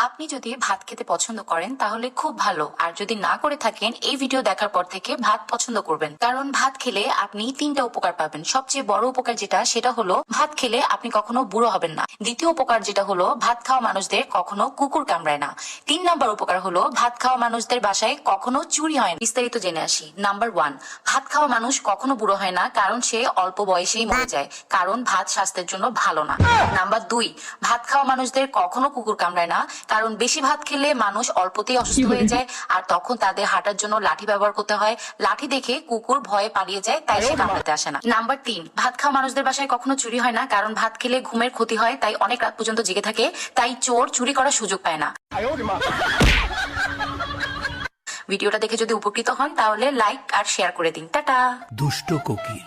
আপনি যদি ভাত খেতে পছন্দ করেন তাহলে খুব ভালো, আর যদি না করে থাকেন এই ভিডিও দেখার পর থেকে ভাত পছন্দ করবেন। কারণ ভাত খেলে আপনি তিনটা উপকার পাবেন। সবচেয়ে বড় উপকার সেটা হলো ভাত খেলে আপনি কখনো বুড়ো হবেন না। দ্বিতীয় উপকার যেটা হলো ভাত খাওয়া মানুষদের কখনো কুকুর কামড়ায় না। 3 নাম্বার উপকার হলো ভাত খাওয়া মানুষদের বাসায় কখনো চুরি হয় না। বিস্তারিত জেনে আসি। নাম্বার 1, ভাত খাওয়া মানুষ কখনো বুড়ো হয় না, কারণ সে অল্প বয়সেই মরে যায়, কারণ ভাত স্বাস্থ্যের জন্য ভালো না। নাম্বার 2, ভাত খাওয়া মানুষদের কখনো কুকুর কামড়ায় না, কারণ বেশি ভাত খেলে মানুষ অল্পতেই অসুস্থ হয়ে যায়, আর তখন তাদের হাঁটার জন্য লাঠি ব্যবহার করতে হয়। লাঠি দেখে কুকুর ভয়ে পালিয়ে যায়, তাই সে কামড়াতে আসে না। নাম্বার 3, ভাত খাওয়া মানুষদের বাসায় কখনো চুরি হয় না, কারণ ভাত খেলে ঘুমের ক্ষতি হয়, তাই অনেক রাত পর্যন্ত জেগে থাকে, তাই চোর চুরি করার সুযোগ পায় না। ভিডিওটা দেখে যদি উপকৃত হন তাহলে লাইক আর শেয়ার করে দিন। টাটা। দুষ্ট কোকিল।